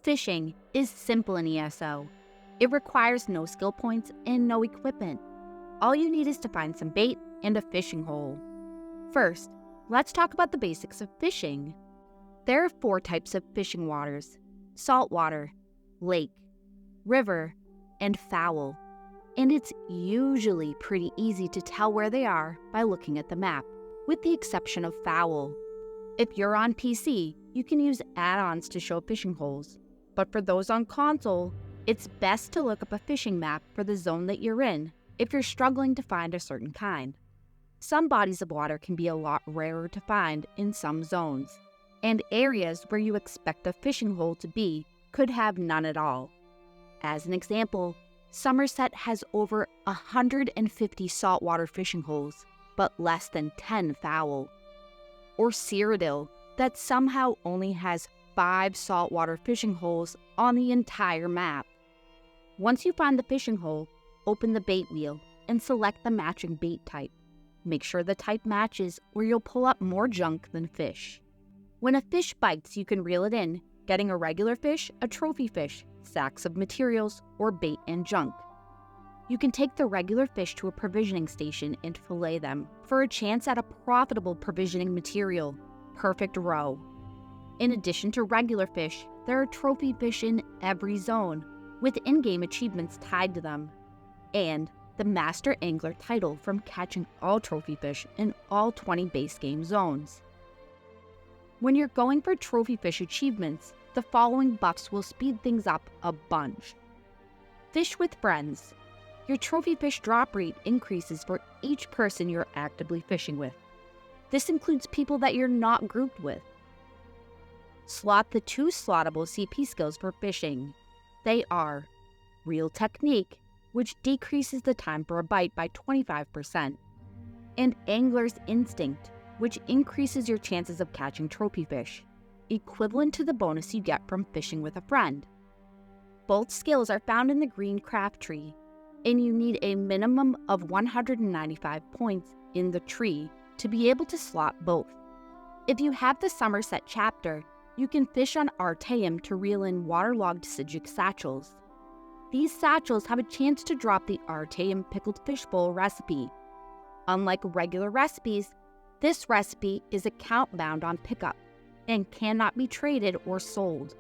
Fishing is simple in ESO. It requires no skill points and no equipment. All you need is to find some bait and a fishing hole. First, let's talk about the basics of fishing. There are 4 types of fishing waters: saltwater, lake, river, and foul. And it's usually pretty easy to tell where they are by looking at the map, with the exception of foul. If you're on PC, you can use add-ons to show fishing holes. But for those on console, it's best to look up a fishing map for the zone that you're in if you're struggling to find a certain kind. Some bodies of water can be a lot rarer to find in some zones, and areas where you expect a fishing hole to be could have none at all. As an example, Summerset has over 150 saltwater fishing holes, but less than 10 foul. Or Cyrodiil, that somehow only has 5 saltwater fishing holes on the entire map. Once you find the fishing hole, open the bait wheel and select the matching bait type. Make sure the type matches or you'll pull up more junk than fish. When a fish bites, you can reel it in, getting a regular fish, a trophy fish, sacks of materials, or bait and junk. You can take the regular fish to a provisioning station and fillet them for a chance at a profitable provisioning material, Perfect Roe. In addition to regular fish, there are trophy fish in every zone, with in-game achievements tied to them, and the Master Angler title from catching all trophy fish in all 20 base game zones. When you're going for trophy fish achievements, the following buffs will speed things up a bunch. Fish with friends. Your trophy fish drop rate increases for each person you're actively fishing with. This includes people that you're not grouped with. Slot the 2 slottable CP skills for fishing. They are Reel Technique, which decreases the time for a bite by 25%, and Angler's Instinct, which increases your chances of catching trophy fish, equivalent to the bonus you get from fishing with a friend. Both skills are found in the green craft tree, and you need a minimum of 195 points in the tree to be able to slot both. If you have the Summerset chapter, you can fish on Artaeum to reel in waterlogged Sigic satchels. These satchels have a chance to drop the Artaeum Pickled fish bowl recipe. Unlike regular recipes, this recipe is account bound on pickup and cannot be traded or sold.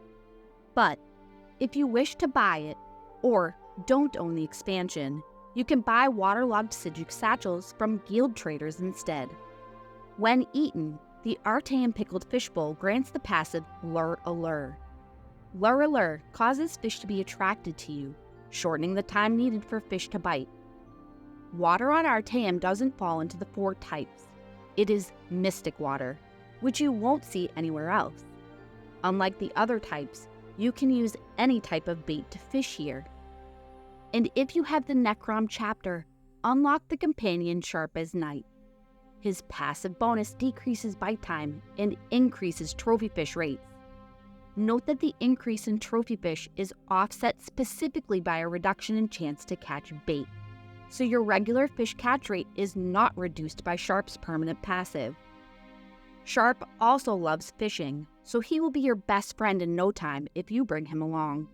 But if you wish to buy it, or don't own the expansion, you can buy waterlogged Sigic satchels from guild traders instead. When eaten, the Artaeum Pickled fish bowl grants the passive Lure Allure. Lure Allure causes fish to be attracted to you, shortening the time needed for fish to bite. Water on Artaeum doesn't fall into the 4 types. It is mystic water, which you won't see anywhere else. Unlike the other types, you can use any type of bait to fish here. And if you have the Necrom chapter, unlock the companion Sharp as Night. His passive bonus decreases bite time and increases trophy fish rates. Note that the increase in trophy fish is offset specifically by a reduction in chance to catch bait, so your regular fish catch rate is not reduced by Sharp's permanent passive. Sharp also loves fishing, so he will be your best friend in no time if you bring him along.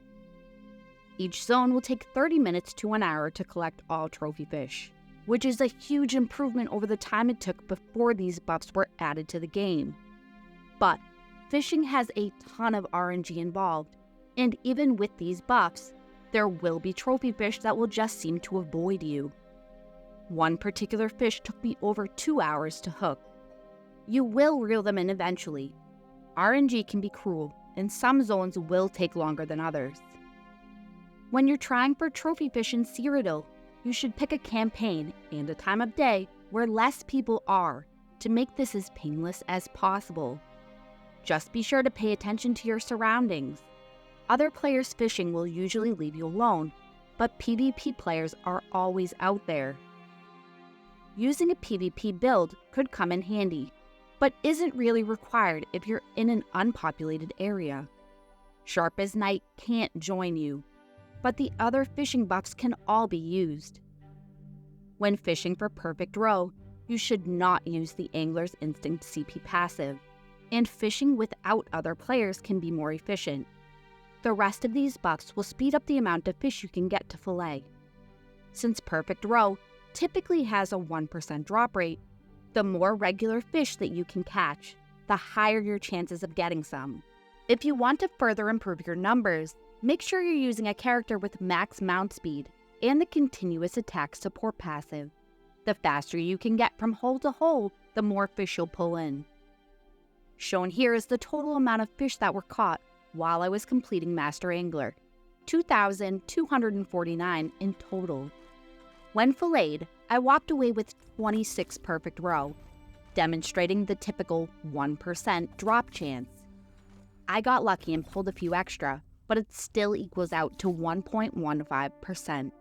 Each zone will take 30 minutes to 1 hour to collect all trophy fish, which is a huge improvement over the time it took before these buffs were added to the game. But fishing has a ton of RNG involved, and even with these buffs, there will be trophy fish that will just seem to avoid you. One particular fish took me over 2 hours to hook. You will reel them in eventually. RNG can be cruel, and some zones will take longer than others. When you're trying for trophy fish in Cyrodiil, you should pick a campaign and a time of day where less people are to make this as painless as possible. Just be sure to pay attention to your surroundings. Other players fishing will usually leave you alone, but PvP players are always out there. Using a PvP build could come in handy, but isn't really required if you're in an unpopulated area. Sharp as Night can't join you, but the other fishing buffs can all be used. When fishing for Perfect Roe, you should not use the Angler's Instinct CP passive, and fishing without other players can be more efficient. The rest of these buffs will speed up the amount of fish you can get to fillet. Since Perfect Roe typically has a 1% drop rate, the more regular fish that you can catch, the higher your chances of getting some. If you want to further improve your numbers, make sure you're using a character with max mount speed and the continuous attack support passive. The faster you can get from hole to hole, the more fish you'll pull in. Shown here is the total amount of fish that were caught while I was completing Master Angler, 2,249 in total. When filleted, I walked away with 26 Perfect Roe, demonstrating the typical 1% drop chance. I got lucky and pulled a few extra, but it still equals out to 1.15%.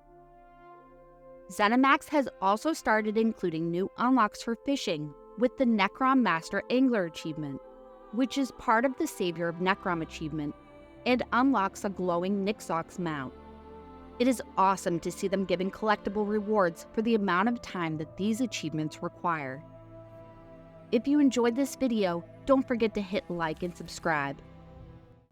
ZeniMax has also started including new unlocks for fishing with the Necrom Master Angler achievement, which is part of the Savior of Necrom achievement and unlocks a glowing Nixox mount. It is awesome to see them giving collectible rewards for the amount of time that these achievements require. If you enjoyed this video, don't forget to hit like and subscribe.